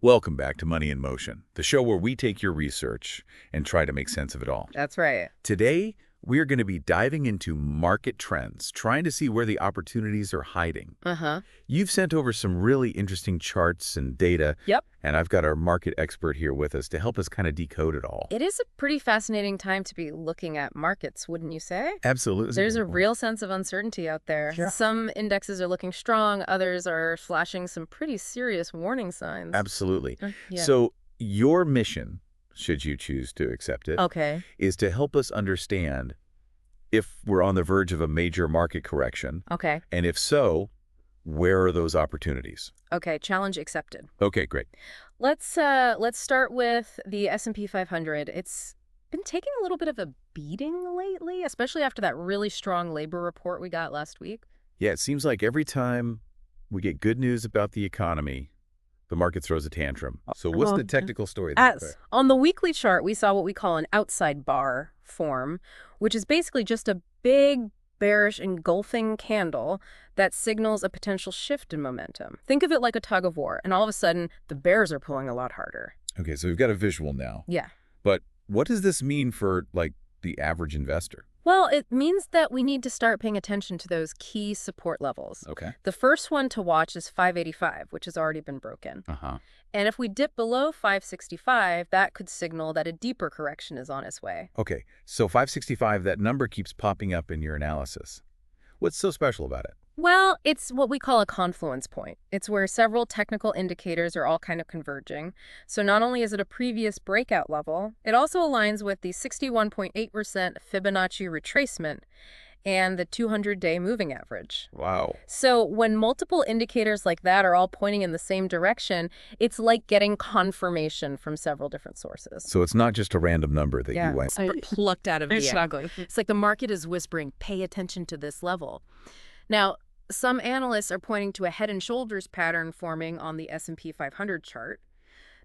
Welcome back to Money in Motion, the show where we take your research and try to make sense of it all. That's right. Today, we're going to be diving into market trends, trying to see where the opportunities are hiding. Uh-huh. You've sent over some really interesting charts and data, Yep. and I've got our market expert here with us to help us kind of decode it all. It is a pretty fascinating time to be looking at markets, wouldn't you say? Absolutely. There's a real sense of uncertainty out there. Yeah. Some indexes are looking strong, others are flashing some pretty serious warning signs. Absolutely. Yeah. So your mission, should you choose to accept it, Okay. is to help us understand if we're on the verge of a major market correction, Okay. and if so, where are those opportunities? Okay. Challenge accepted. Okay, great. Let's start with the S&P 500. It's been taking a little bit of a beating lately, especially after that really strong labor report we got last week. Yeah, it seems like every time we get good news about the economy, the market throws a tantrum. So what's the technical story there? On the weekly chart, we saw what we call an outside bar form, which is basically just a big bearish engulfing candle that signals a potential shift in momentum. Think of it like a tug of war, and all of a sudden, the bears are pulling a lot harder. Okay, so we've got a visual now. Yeah. But what does this mean for, like, the average investor? Well, it means that we need to start paying attention to those key support levels. Okay. The first one to watch is 585, which has already been broken. Uh-huh. And if we dip below 565, that could signal that a deeper correction is on its way. Okay, so 565, that number keeps popping up in your analysis. What's so special about it? Well, it's what we call a confluence point. It's where several technical indicators are all kind of converging. So not only is it a previous breakout level, it also aligns with the 61.8% Fibonacci retracement and the 200-day moving average. Wow. So when multiple indicators like that are all pointing in the same direction, it's like getting confirmation from several different sources. So it's not just a random number that you went. Plucked out of the air. Exactly. It's like the market is whispering, pay attention to this level. Now, some analysts are pointing to a head and shoulders pattern forming on the S&P 500 chart.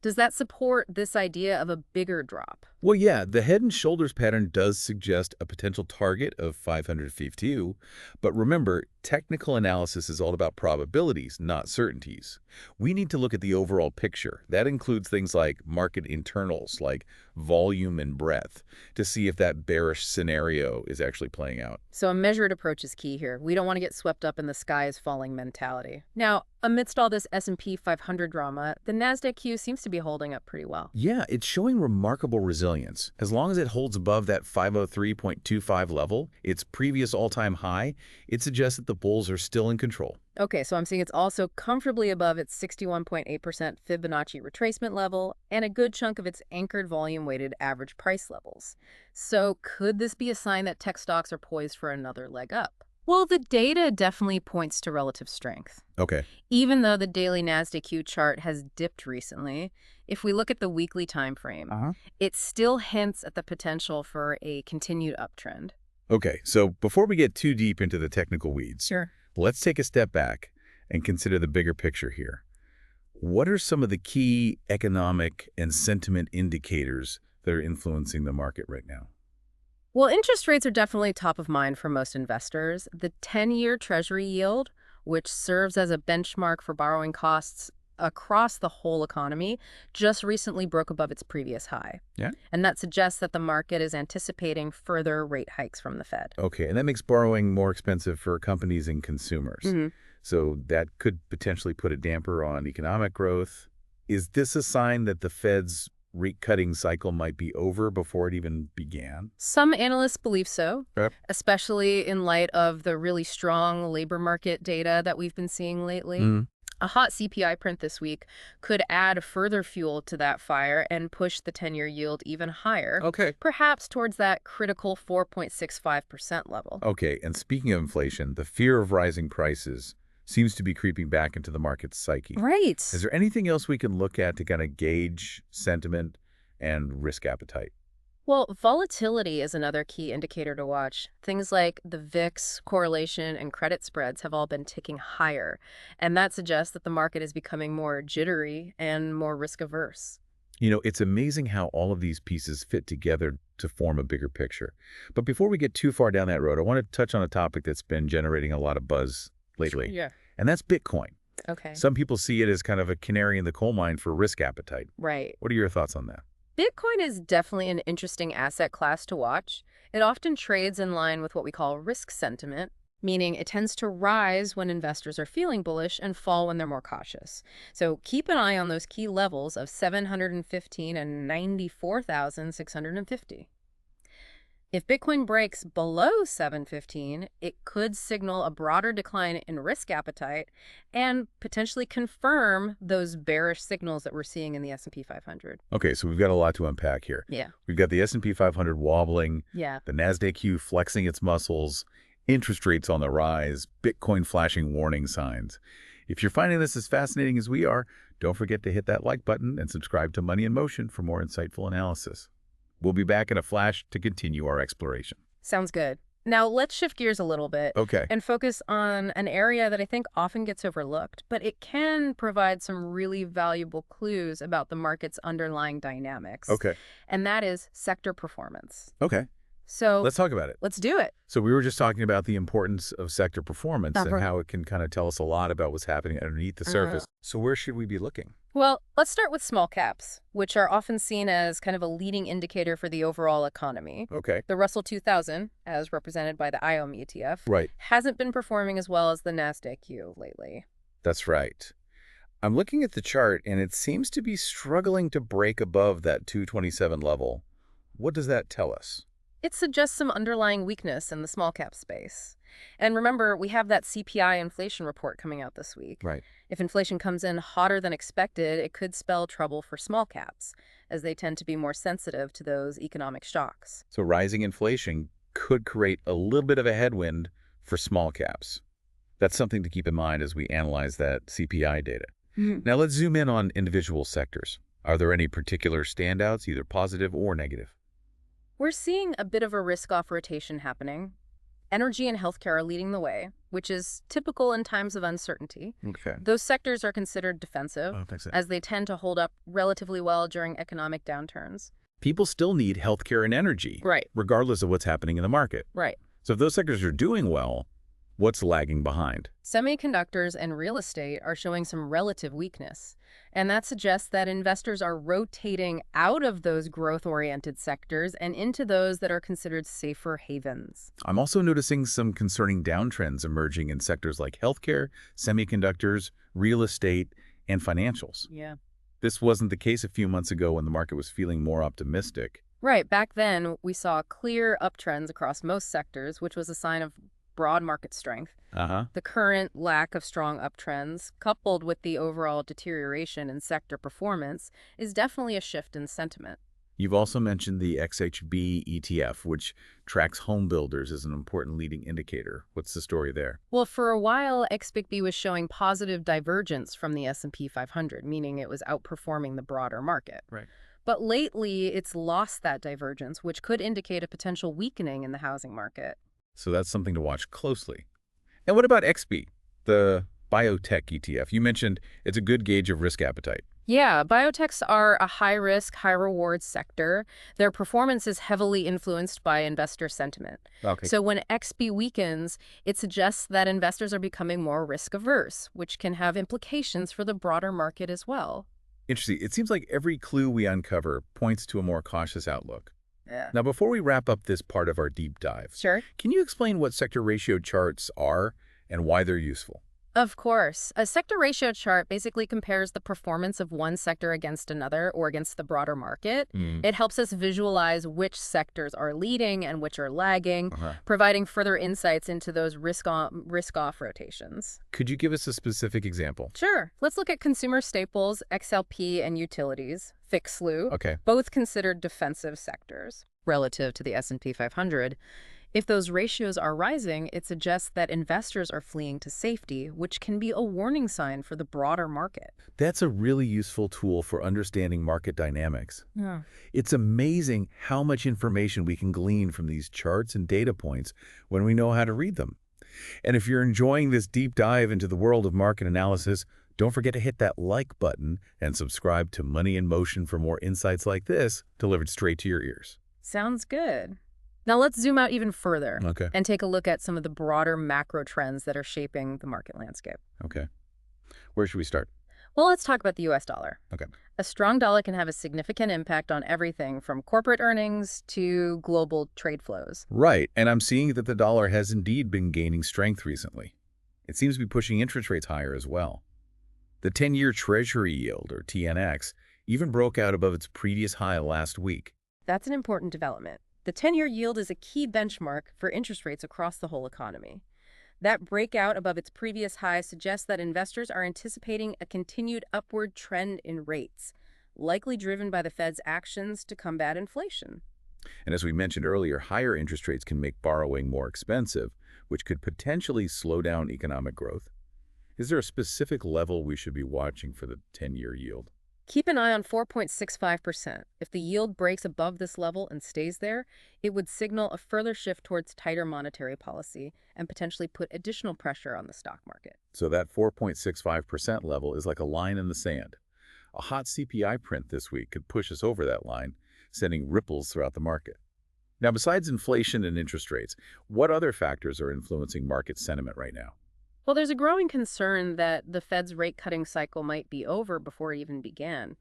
Does that support this idea of a bigger drop? Well, yeah, the head and shoulders pattern does suggest a potential target of 552, but remember, technical analysis is all about probabilities, not certainties. We need to look at the overall picture. That includes things like market internals, like volume and breadth, to see if that bearish scenario is actually playing out. So a measured approach is key here. We don't want to get swept up in the sky is falling mentality. Now, amidst all this S&P 500 drama, the NASDAQ seems to be holding up pretty well. Yeah, it's showing remarkable resilience. As long as it holds above that 503.25 level, its previous all-time high, it suggests that the bulls are still in control. Okay, so I'm seeing it's also comfortably above its 61.8% Fibonacci retracement level and a good chunk of its anchored volume-weighted average price levels. So could this be a sign that tech stocks are poised for another leg up? Well, the data definitely points to relative strength. Okay. Even though the daily NASDAQ chart has dipped recently, if we look at the weekly time frame, it still hints at the potential for a continued uptrend. Okay, so before we get too deep into the technical weeds, Sure. let's take a step back and consider the bigger picture here. What are some of the key economic and sentiment indicators that are influencing the market right now? Well, interest rates are definitely top of mind for most investors. The 10-year Treasury yield, which serves as a benchmark for borrowing costs across the whole economy, just recently broke above its previous high. Yeah. And that suggests that the market is anticipating further rate hikes from the Fed. Okay, and that makes borrowing more expensive for companies and consumers. So that could potentially put a damper on economic growth. Is this a sign that the Fed's rate-cutting cycle might be over before it even began? Some analysts believe so, Yep. especially in light of the really strong labor market data that we've been seeing lately. A hot CPI print this week could add further fuel to that fire and push the 10-year yield even higher, Okay. perhaps towards that critical 4.65% level. Okay, and speaking of inflation, the fear of rising prices seems to be creeping back into the market's psyche. Right. Is there anything else we can look at to kind of gauge sentiment and risk appetite? Well, volatility is another key indicator to watch. Things like the VIX, correlation, and credit spreads have all been ticking higher, and that suggests that the market is becoming more jittery and more risk-averse. You know, it's amazing how all of these pieces fit together to form a bigger picture. But before we get too far down that road, I want to touch on a topic that's been generating a lot of buzz lately. Yeah. And that's Bitcoin. Okay. Some people see it as kind of a canary in the coal mine for risk appetite. Right. What are your thoughts on that? Bitcoin is definitely an interesting asset class to watch. It often trades in line with what we call risk sentiment, meaning it tends to rise when investors are feeling bullish and fall when they're more cautious. So keep an eye on those key levels of 715 and 94,650. If Bitcoin breaks below 715, it could signal a broader decline in risk appetite and potentially confirm those bearish signals that we're seeing in the S&P 500. Okay, so we've got a lot to unpack here. Yeah. We've got the S&P 500 wobbling, Yeah. the NASDAQ flexing its muscles, interest rates on the rise, Bitcoin flashing warning signs. If you're finding this as fascinating as we are, don't forget to hit that like button and subscribe to Money in Motion for more insightful analysis. We'll be back in a flash to continue our exploration. Sounds good. Now let's shift gears a little bit Okay. and focus on an area that I think often gets overlooked, but it can provide some really valuable clues about the market's underlying dynamics. Okay. And that is sector performance. Okay. So Let's talk about it. let's do it. So we were just talking about the importance of sector performance and Uh-huh. how it can kind of tell us a lot about what's happening underneath the surface. So where should we be looking? Well, let's start with small caps, which are often seen as kind of a leading indicator for the overall economy. Okay. The Russell 2000, as represented by the IOM ETF, Right. hasn't been performing as well as the NASDAQ lately. That's right. I'm looking at the chart and it seems to be struggling to break above that 227 level. What does that tell us? It suggests some underlying weakness in the small cap space. And remember, we have that CPI inflation report coming out this week. Right. If inflation comes in hotter than expected, it could spell trouble for small caps, as they tend to be more sensitive to those economic shocks. So rising inflation could create a little bit of a headwind for small caps. That's something to keep in mind as we analyze that CPI data. Now let's zoom in on individual sectors. Are there any particular standouts, either positive or negative? We're seeing a bit of a risk-off rotation happening. Energy and healthcare are leading the way, which is typical in times of uncertainty. Okay. Those sectors are considered defensive, Thanks. as they tend to hold up relatively well during economic downturns. People still need healthcare and energy, Right. regardless of what's happening in the market. Right. So if those sectors are doing well, what's lagging behind? Semiconductors and real estate are showing some relative weakness, and that suggests that investors are rotating out of those growth-oriented sectors and into those that are considered safer havens. I'm also noticing some concerning downtrends emerging in sectors like healthcare, semiconductors, real estate, and financials. Yeah. This wasn't the case a few months ago when the market was feeling more optimistic. Right. Back then, we saw clear uptrends across most sectors, which was a sign of broad market strength. The current lack of strong uptrends, coupled with the overall deterioration in sector performance, is definitely a shift in sentiment. You've also mentioned the XHB ETF, which tracks home builders as an important leading indicator. What's the story there? Well, for a while, XBICB was showing positive divergence from the S&P 500, meaning it was outperforming the broader market. Right. But lately, it's lost that divergence, which could indicate a potential weakening in the housing market. So that's something to watch closely. And what about XB, the biotech ETF? You mentioned it's a good gauge of risk appetite. Yeah, biotechs are a high-risk, high-reward sector. Their performance is heavily influenced by investor sentiment. Okay. So when XB weakens, it suggests that investors are becoming more risk-averse, which can have implications for the broader market as well. Interesting. It seems like every clue we uncover points to a more cautious outlook. Yeah. Now, before we wrap up this part of our deep dive, Sure. can you explain what sector ratio charts are and why they're useful? Of course. A sector ratio chart basically compares the performance of one sector against another or against the broader market. It helps us visualize which sectors are leading and which are lagging, providing further insights into those risk-off rotations. Could you give us a specific example? Sure. Let's look at consumer staples, XLP, and utilities, FICSLU, Okay. both considered defensive sectors relative to the S&P 500. If those ratios are rising, it suggests that investors are fleeing to safety, which can be a warning sign for the broader market. That's a really useful tool for understanding market dynamics. Yeah. It's amazing how much information we can glean from these charts and data points when we know how to read them. And if you're enjoying this deep dive into the world of market analysis, don't forget to hit that like button and subscribe to Money in Motion for more insights like this delivered straight to your ears. Sounds good. Now let's zoom out even further Okay. and take a look at some of the broader macro trends that are shaping the market landscape. Okay. Where should we start? Well, let's talk about the US dollar. Okay. A strong dollar can have a significant impact on everything from corporate earnings to global trade flows. Right, and I'm seeing that the dollar has indeed been gaining strength recently. It seems to be pushing interest rates higher as well. The 10-year Treasury yield, or TNX, even broke out above its previous high last week. That's an important development. The 10-year yield is a key benchmark for interest rates across the whole economy. That breakout above its previous high suggests that investors are anticipating a continued upward trend in rates, likely driven by the Fed's actions to combat inflation. And as we mentioned earlier, higher interest rates can make borrowing more expensive, which could potentially slow down economic growth. Is there a specific level we should be watching for the 10-year yield? Keep an eye on 4.65%. If the yield breaks above this level and stays there, it would signal a further shift towards tighter monetary policy and potentially put additional pressure on the stock market. So that 4.65% level is like a line in the sand. A hot CPI print this week could push us over that line, sending ripples throughout the market. Now, besides inflation and interest rates, what other factors are influencing market sentiment right now? Well, there's a growing concern that the Fed's rate-cutting cycle might be over before it even began.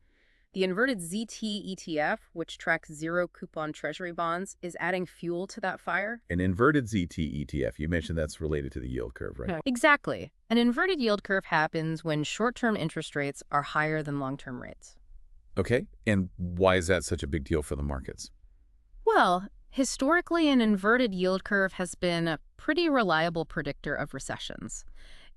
The inverted ZT ETF, which tracks zero-coupon treasury bonds, is adding fuel to that fire. An inverted ZT ETF, you mentioned that's related to the yield curve, right? Yeah. Exactly. An inverted yield curve happens when short-term interest rates are higher than long-term rates. Okay, and why is that such a big deal for the markets? Well, historically, an inverted yield curve has been a pretty reliable predictor of recessions.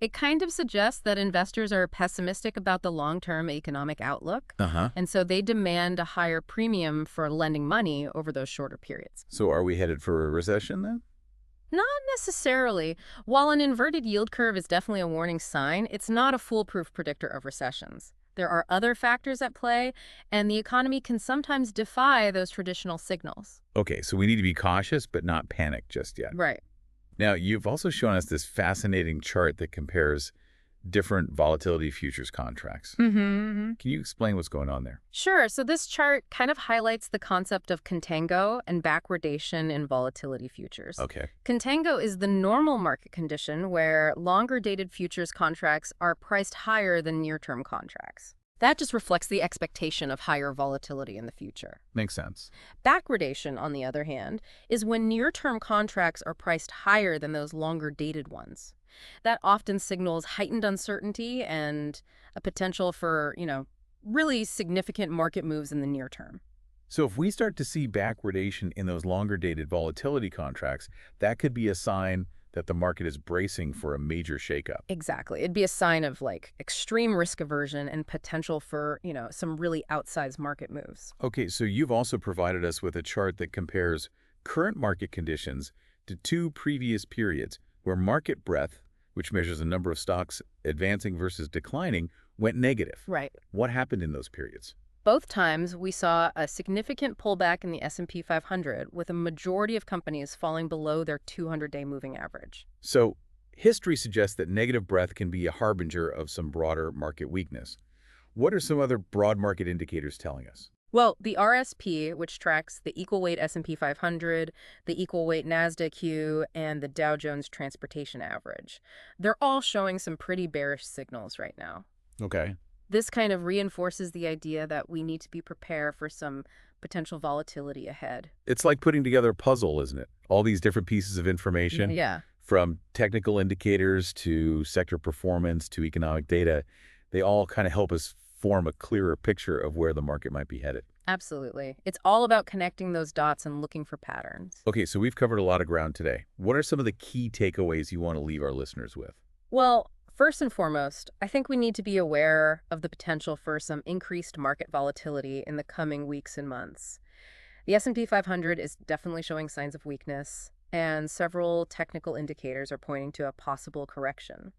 It kind of suggests that investors are pessimistic about the long-term economic outlook, Uh-huh. and so they demand a higher premium for lending money over those shorter periods. So are we headed for a recession then? Not necessarily. While an inverted yield curve is definitely a warning sign, it's not a foolproof predictor of recessions. There are other factors at play, and the economy can sometimes defy those traditional signals. Okay, so we need to be cautious but not panic just yet. Right. Now, you've also shown us this fascinating chart that compares different volatility futures contracts. Mm-hmm. Can you explain what's going on there? Sure. So this chart kind of highlights the concept of contango and backwardation in volatility futures. Okay. Contango is the normal market condition where longer-dated futures contracts are priced higher than near-term contracts. That just reflects the expectation of higher volatility in the future. Makes sense. Backwardation, on the other hand, is when near-term contracts are priced higher than those longer-dated ones. That often signals heightened uncertainty and a potential for, really significant market moves in the near term. So if we start to see backwardation in those longer dated volatility contracts, that could be a sign that the market is bracing for a major shakeup. Exactly. It'd be a sign of extreme risk aversion and potential for, some really outsized market moves. Okay, so you've also provided us with a chart that compares current market conditions to two previous periods where market breadth, which measures the number of stocks advancing versus declining, went negative. Right. What happened in those periods? Both times, we saw a significant pullback in the S&P 500, with a majority of companies falling below their 200-day moving average. So history suggests that negative breadth can be a harbinger of some broader market weakness. What are some other broad market indicators telling us? Well, the RSP, which tracks the equal weight S&P 500, the equal weight NASDAQ, and the Dow Jones Transportation Average, they're all showing some pretty bearish signals right now. Okay. This kind of reinforces the idea that we need to be prepared for some potential volatility ahead. It's like putting together a puzzle, isn't it? All these different pieces of information, Yeah, from technical indicators to sector performance to economic data, they all kind of help us form a clearer picture of where the market might be headed. absolutely. It's all about connecting those dots and looking for patterns. Okay, so we've covered a lot of ground today. What are some of the key takeaways you want to leave our listeners with? Well, first and foremost, I think we need to be aware of the potential for some increased market volatility in the coming weeks and months. The S&P 500 is definitely showing signs of weakness, and several technical indicators are pointing to a possible correction.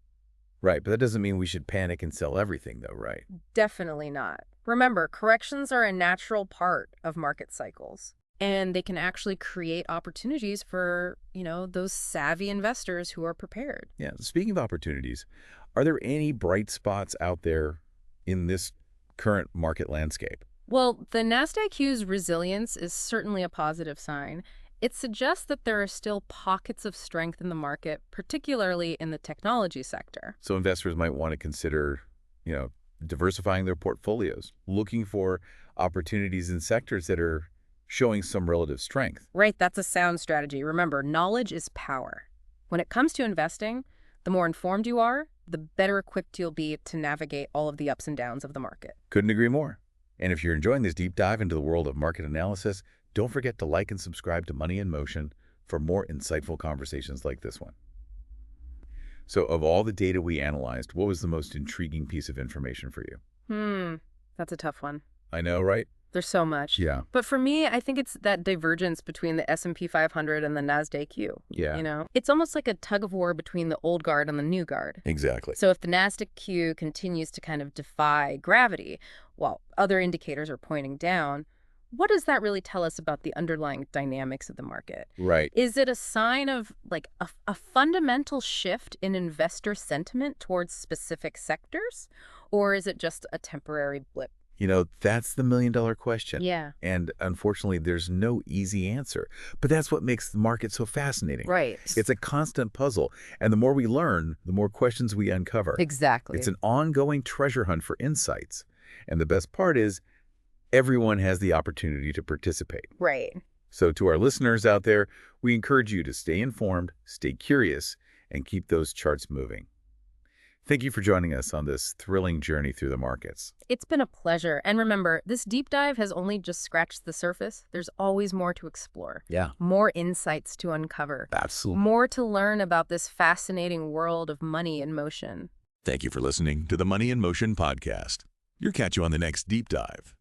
Right, but that doesn't mean we should panic and sell everything, though, right? Definitely not. Remember, corrections are a natural part of market cycles, and they can actually create opportunities for, those savvy investors who are prepared. Yeah, speaking of opportunities, are there any bright spots out there in this current market landscape? Well, the NASDAQ's resilience is certainly a positive sign. It suggests that there are still pockets of strength in the market, particularly in the technology sector. So investors might want to consider you know, diversifying their portfolios, looking for opportunities in sectors that are showing some relative strength. Right, that's a sound strategy. Remember, knowledge is power. When it comes to investing, the more informed you are, the better equipped you'll be to navigate all of the ups and downs of the market. Couldn't agree more. And if you're enjoying this deep dive into the world of market analysis, don't forget to like and subscribe to Money in Motion for more insightful conversations like this one. So of all the data we analyzed, what was the most intriguing piece of information for you? That's a tough one. I know, right? There's so much. Yeah. But for me, I think it's that divergence between the S&P 500 and the Nasdaq Q. Yeah. It's almost like a tug of war between the old guard and the new guard. Exactly. So if the Nasdaq Q continues to kind of defy gravity, while other indicators are pointing down, what does that really tell us about the underlying dynamics of the market? Right. Is it a sign of like a fundamental shift in investor sentiment towards specific sectors? Or is it just a temporary blip? That's the million-dollar question. Yeah. And unfortunately, there's no easy answer. But that's what makes the market so fascinating. Right. It's a constant puzzle. And the more we learn, the more questions we uncover. Exactly. It's an ongoing treasure hunt for insights. And the best part is, everyone has the opportunity to participate. Right. So to our listeners out there, we encourage you to stay informed, stay curious, and keep those charts moving. Thank you for joining us on this thrilling journey through the markets. It's been a pleasure. And remember, this deep dive has only just scratched the surface. There's always more to explore. Yeah. More insights to uncover. Absolutely. More to learn about this fascinating world of money in motion. Thank you for listening to the Money in Motion podcast. We'll catch you on the next deep dive.